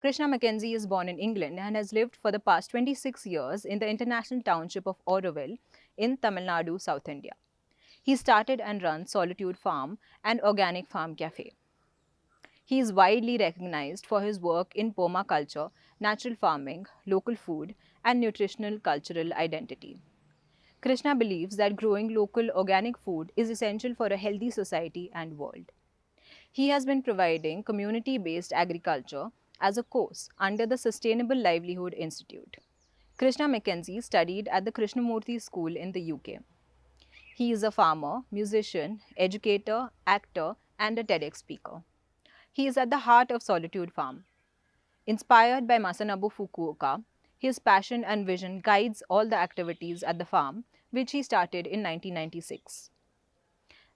Krishna McKenzie is born in England and has lived for the past 26 years in the international township of Auroville in Tamil Nadu, South India. He started and runs Solitude Farm, an organic farm cafe. He is widely recognized for his work in permaculture, natural farming, local food, and nutritional cultural identity. Krishna believes that growing local organic food is essential for a healthy society and world. He has been providing community based agriculture as a course under the Sustainable Livelihood Institute. Krishna McKenzie studied at the Krishnamurti School in the UK. He is a farmer, musician, educator, actor, and a TEDx speaker. He is at the heart of Solitude Farm. Inspired by Masanobu Fukuoka, his passion and vision guides all the activities at the farm, which he started in 1996.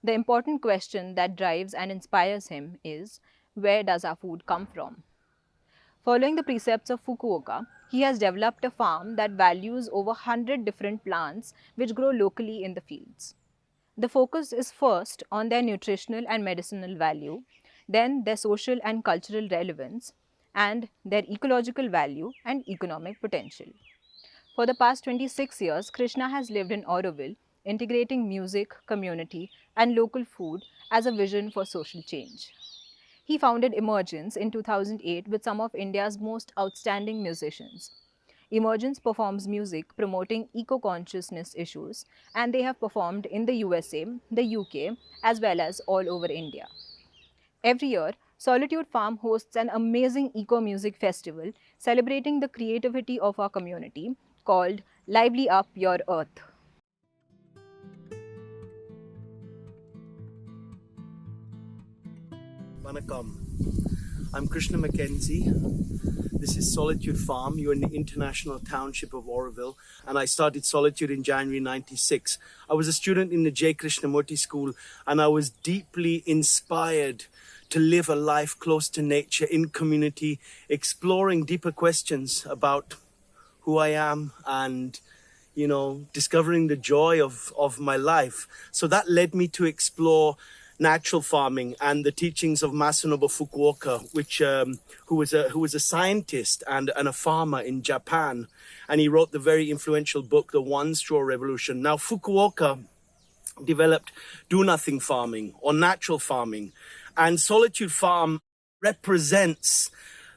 The important question that drives and inspires him is, where does our food come from? Following the precepts of Fukuoka, he has developed a farm that values over 100 different plants which grow locally in the fields. The focus is first on their nutritional and medicinal value, then their social and cultural relevance, and their ecological value and economic potential. For the past 26 years, Krishna has lived in Auroville, integrating music, community, and local food as a vision for social change. He founded Emergence in 2008 with some of India's most outstanding musicians. Emergence performs music promoting eco consciousness issues, and they have performed in the USA, the UK, as well as all over India. Every year, Solitude Farm hosts an amazing eco music festival celebrating the creativity of our community called Lively Up Your Earth. Vanakkam. I'm Krishna McKenzie. This is Solitude Farm. You're in the international township of Auroville, and I started Solitude in January '96. I was a student in the J. Krishnamurti School, and I was deeply inspired to live a life close to nature, in community, exploring deeper questions about who I am and, discovering the joy of my life. So that led me to explore natural farming and the teachings of Masanobu Fukuoka, who was a scientist and a farmer in Japan, and he wrote the very influential book, The One Straw Revolution. Now, Fukuoka developed do-nothing farming or natural farming, and Solitude Farm represents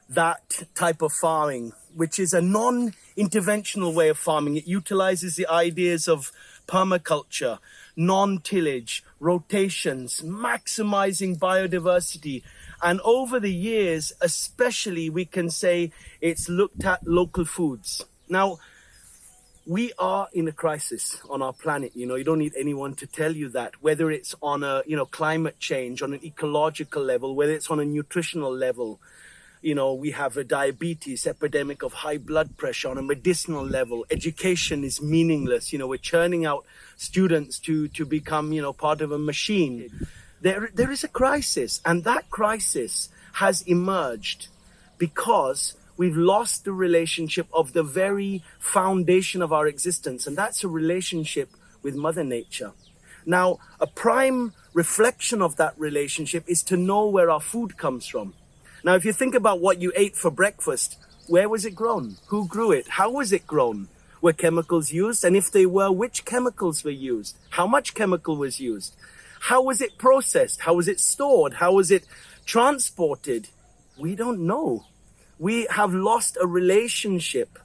that type of farming, which is a non-interventional way of farming. It utilizes the ideas of permaculture, non-tillage, rotations, maximizing biodiversity. And over the years, especially, we can say it's looked at local foods. Now, we are in a crisis on our planet. You don't need anyone to tell you that, whether it's on a, climate change, on an ecological level, whether it's on a nutritional level. We have a diabetes epidemic of high blood pressure on a medicinal level. Education is meaningless. We're churning out students to become, part of a machine. There is a crisis, and that crisis has emerged because we've lost the relationship of the very foundation of our existence, and that's a relationship with Mother Nature. Now, a prime reflection of that relationship is to know where our food comes from. Now, if you think about what you ate for breakfast, where was it grown? Who grew it? How was it grown? Were chemicals used? And if they were, which chemicals were used? How much chemical was used? How was it processed? How was it stored? How was it transported? We don't know. We have lost a relationship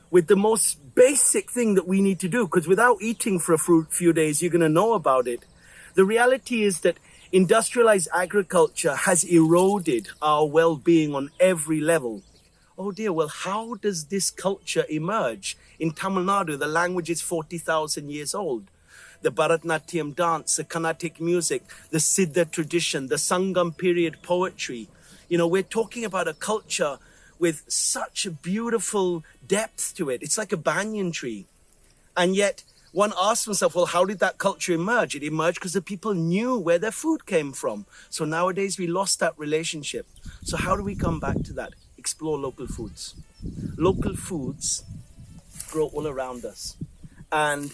with the most basic thing that we need to do, because without eating for a few days, you're going to know about it. The reality is that industrialized agriculture has eroded our well-being on every level. Oh dear, well, how does this culture emerge? In Tamil Nadu, the language is 40,000 years old. The Bharatanatyam dance, the Carnatic music, the Siddha tradition, the Sangam period poetry. We're talking about a culture with such a beautiful depth to it. It's like a banyan tree. And yet, one asks oneself, well, how did that culture emerge? It emerged because the people knew where their food came from. So nowadays we lost that relationship. So how do we come back to that? Explore local foods. Local foods grow all around us. And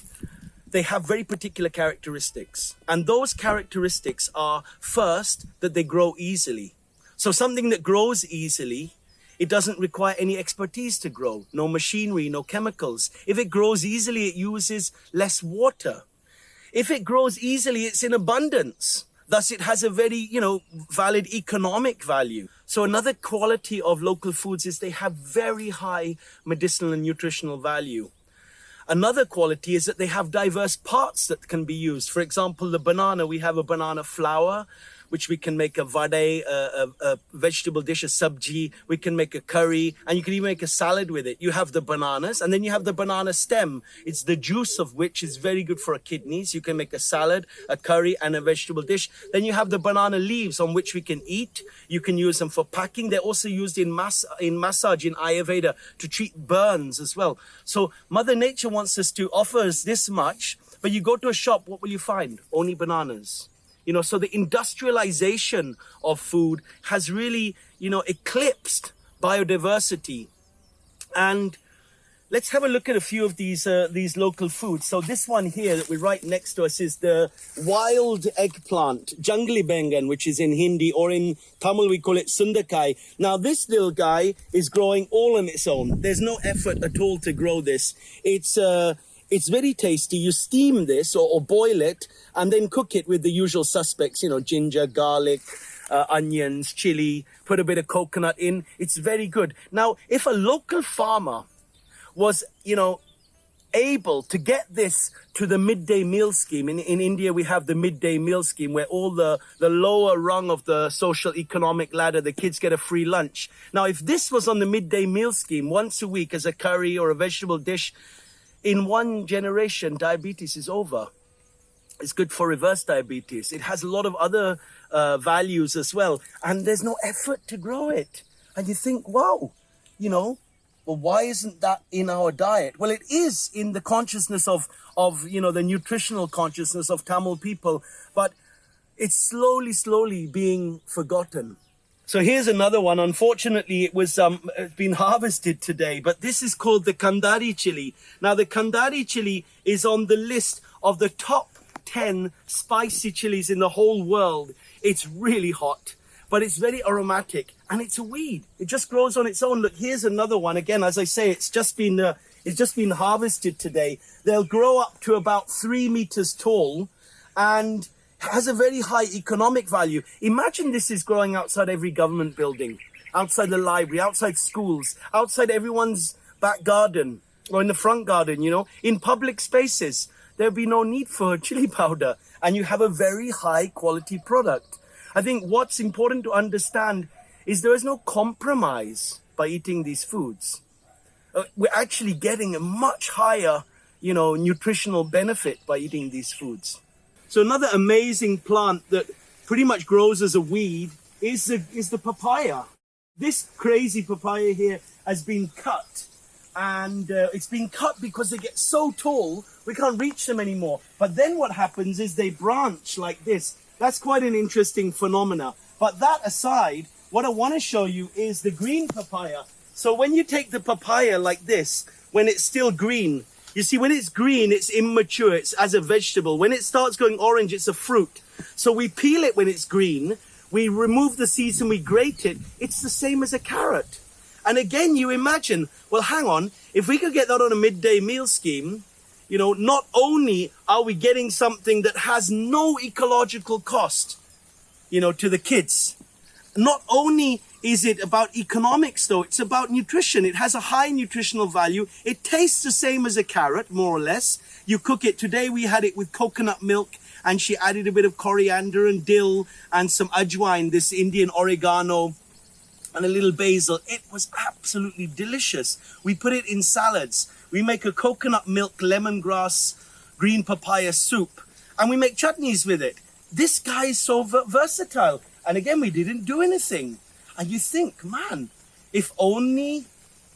they have very particular characteristics. And those characteristics are, first, that they grow easily. So something that grows easily It doesn't require any expertise to grow, no machinery, no chemicals. If it grows easily, it uses less water. If it grows easily, it's in abundance. Thus, it has a very, valid economic value. So another quality of local foods is they have very high medicinal and nutritional value. Another quality is that they have diverse parts that can be used. For example, the banana, we have a banana flour, which we can make a vade, a vegetable dish, a sabji. We can make a curry, and you can even make a salad with it. You have the bananas, and then you have the banana stem. It's the juice of which is very good for our kidneys. You can make a salad, a curry, and a vegetable dish. Then you have the banana leaves on which we can eat. You can use them for packing. They're also used in massage, in Ayurveda, to treat burns as well. So Mother Nature wants us to offer us this much, but you go to a shop, what will you find? Only bananas. So the industrialization of food has really, eclipsed biodiversity. And let's have a look at a few of these local foods. So this one here that we're right next to us is the wild eggplant, jungli bengan, which is in Hindi, or in Tamil we call it sundakai. Now this little guy is growing all on its own. There's no effort at all to grow this. It's very tasty. You steam this or boil it and then cook it with the usual suspects, ginger, garlic, onions, chili, put a bit of coconut in. It's very good. Now, if a local farmer was, able to get this to the midday meal scheme. In India, we have the midday meal scheme where all the lower rung of the social economic ladder, the kids get a free lunch. Now, if this was on the midday meal scheme once a week as a curry or a vegetable dish, in one generation, diabetes is over. It's good for reverse diabetes. It has a lot of other values as well. And there's no effort to grow it. And you think, wow, well, why isn't that in our diet? Well, it is in the consciousness of the nutritional consciousness of Tamil people. But it's slowly being forgotten. So here's another one. Unfortunately, it was been harvested today, but this is called the Kandari chili. Now, the Kandari chili is on the list of the top 10 spicy chilies in the whole world. It's really hot, but it's very aromatic, and it's a weed. It just grows on its own. Look, here's another one. Again, as I say, it's just been harvested today. They'll grow up to about 3 meters tall, and has a very high economic value. Imagine this is growing outside every government building, outside the library, outside schools, outside everyone's back garden or in the front garden, in public spaces. There'd be no need for chili powder, and you have a very high quality product. I think what's important to understand is there is no compromise by eating these foods. We're actually getting a much higher, nutritional benefit by eating these foods. So another amazing plant that pretty much grows as a weed is the papaya. This crazy papaya here has been cut, and it's been cut because they get so tall we can't reach them anymore. But then what happens is they branch like this. That's quite an interesting phenomena. But that aside, what I want to show you is the green papaya. So when you take the papaya like this, when it's still green, you see, when it's green, it's immature. It's as a vegetable. When it starts going orange, it's a fruit. So we peel it when it's green. We remove the seeds and we grate it. It's the same as a carrot. And again, you imagine, well, hang on. If we could get that on a midday meal scheme, not only are we getting something that has no ecological cost, to the kids, not only is it about economics, though, it's about nutrition. It has a high nutritional value. It tastes the same as a carrot, more or less. You cook it. Today we had it with coconut milk, and she added a bit of coriander and dill and some ajwain, this Indian oregano, and a little basil. It was absolutely delicious. We put it in salads. We make a coconut milk, lemongrass, green papaya soup, and we make chutneys with it. This guy is so versatile. And again, we didn't do anything. And you think, man, if only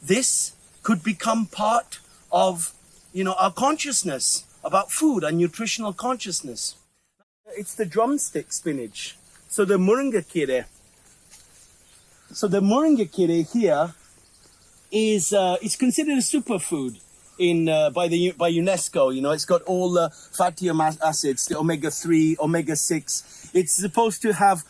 this could become part of, our consciousness about food and nutritional consciousness. It's the drumstick spinach. So the muringakire. So the muringakire here is it's considered a superfood by UNESCO. It's got all the fatty acids, the omega-3, omega-6. It's supposed to have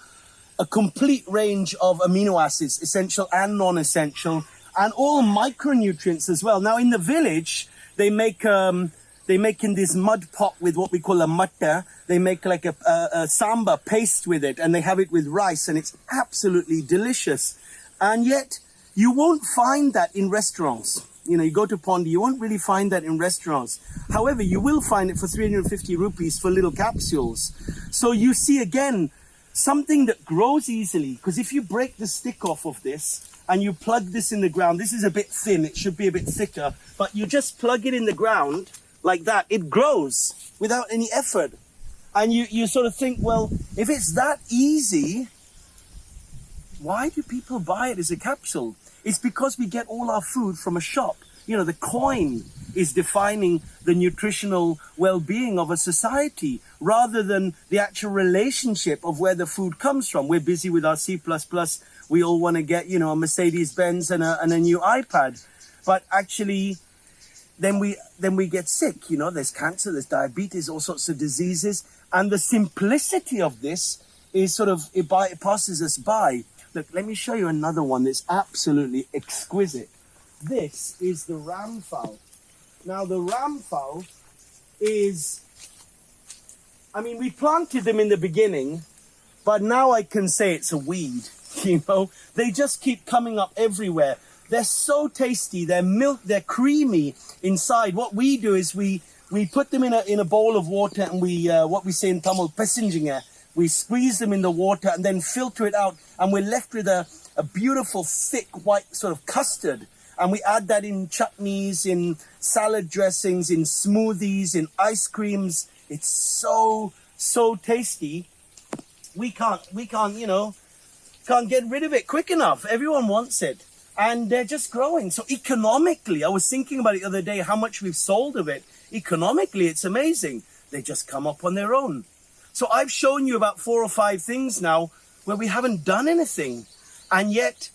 a complete range of amino acids, essential and non-essential, and all micronutrients as well. Now in the village, they make in this mud pot with what we call a matta. They make like a samba paste with it, and they have it with rice, and it's absolutely delicious. And yet, you won't find that in restaurants. You know, you go to Pondi, you won't really find that in restaurants. However, you will find it for 350 rupees for little capsules. So you see again, something that grows easily, because if you break the stick off of this and you plug this in the ground, this is a bit thin, it should be a bit thicker, but you just plug it in the ground like that, it grows without any effort. And you sort of think, well, if it's that easy, why do people buy it as a capsule? It's because we get all our food from a shop. You know, the coin is defining the nutritional well-being of a society rather than the actual relationship of where the food comes from. We're busy with our C++. We all want to get, you know, a Mercedes-Benz and a new iPad. But actually, then we get sick. You know, there's cancer, there's diabetes, all sorts of diseases. And the simplicity of this is sort of, it passes us by. Look, let me show you another one that's absolutely exquisite. This is the ramphal. Now, the ramphal is, I mean, we planted them in the beginning, but now I can say it's a weed, you know? They just keep coming up everywhere. They're so tasty, they're creamy inside. What we do is we put them in a bowl of water, and we, what we say in Tamil, pesinjinga. We squeeze them in the water and then filter it out, and we're left with a beautiful, thick, white sort of custard. And we add that in chutneys, in salad dressings, in smoothies, in ice creams. It's so, so tasty. We can't, you know, can't get rid of it quick enough. Everyone wants it. And they're just growing. So economically, I was thinking about it the other day, how much we've sold of it. Economically, it's amazing. They just come up on their own. So I've shown you about 4 or 5 things now where we haven't done anything, and yet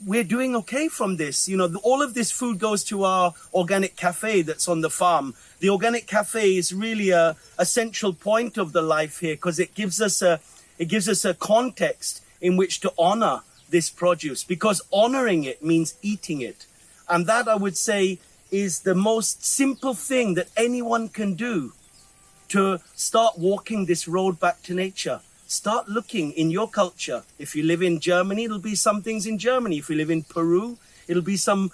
we're doing okay from this. You know, all of this food goes to our organic cafe that's on the farm. The organic cafe is really a central point of the life here, because it gives us a context in which to honor this produce, because honoring it means eating it. And that, I would say, is the most simple thing that anyone can do to start walking this road back to nature. Start looking in your culture. If you live in Germany, it'll be some things in Germany. If you live in Peru, it'll be some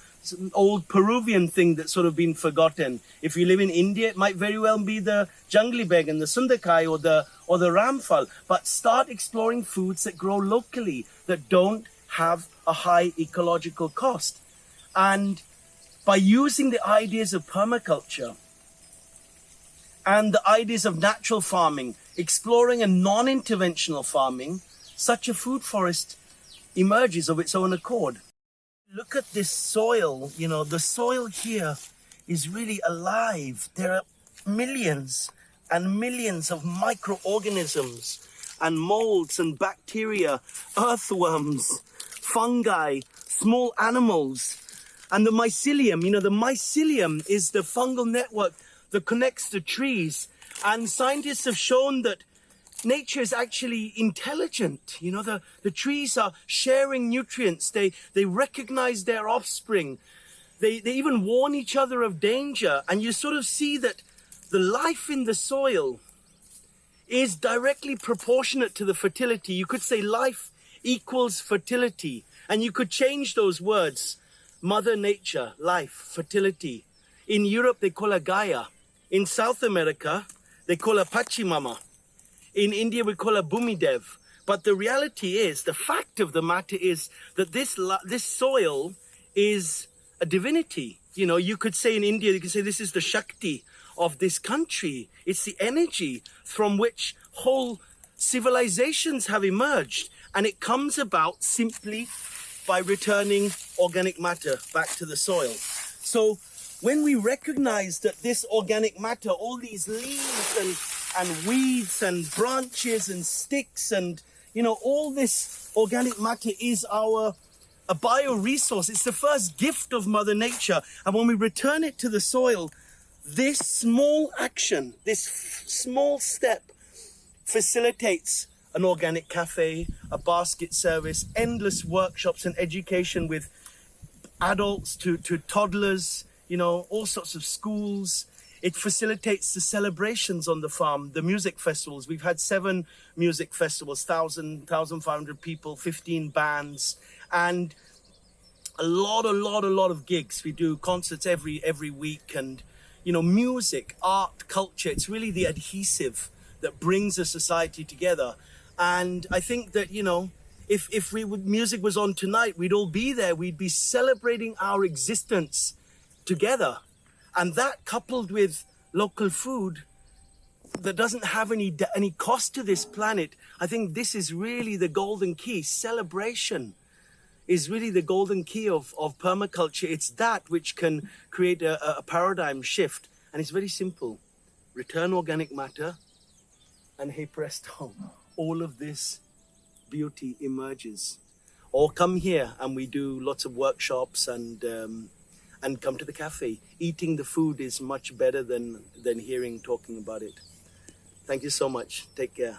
old Peruvian thing that's sort of been forgotten. If you live in India, it might very well be the jungli beg and the sundakai or the ramphal. But start exploring foods that grow locally, that don't have a high ecological cost. And by using the ideas of permaculture and the ideas of natural farming, exploring a non-interventional farming, such a food forest emerges of its own accord. Look at this soil, you know, the soil here is really alive. There are millions and millions of microorganisms and molds and bacteria, earthworms, fungi, small animals. And the mycelium, you know, the mycelium is the fungal network that connects the trees. And scientists have shown that nature is actually intelligent. You know, the trees are sharing nutrients. They recognize their offspring. They even warn each other of danger. And you sort of see that the life in the soil is directly proportionate to the fertility. You could say life equals fertility. And you could change those words. Mother Nature, life, fertility. In Europe, they call her Gaia. In South America, they call her Pachimama. In India, we call her Bhumidev. But the reality is, the fact of the matter is that this soil is a divinity. You know, you could say in India, you could say this is the Shakti of this country. It's the energy from which whole civilizations have emerged. And it comes about simply by returning organic matter back to the soil. So when we recognize that this organic matter, all these leaves and weeds and branches and sticks and, you know, all this organic matter is a bioresource. It's the first gift of Mother Nature. And when we return it to the soil, this small action, this small step facilitates an organic cafe, a basket service, endless workshops and education with adults to toddlers, all sorts of schools. It facilitates the celebrations on the farm, the music festivals. We've had 7 music festivals, 1,500 people, 15 bands, and a lot of gigs. We do concerts every week, and music, art, culture. It's really the adhesive that brings a society together. And I think that if music was on tonight, we'd all be there. We'd be celebrating our existence together, and that coupled with local food that doesn't have any cost to this planet. I think this is really the golden key. Celebration is really the golden key of permaculture. It's that which can create a paradigm shift. And it's very simple. Return organic matter, and hey presto, all of this beauty emerges. Or come here and we do lots of workshops, and come to the cafe. Eating the food is much better than talking about it. Thank you so much. Take care.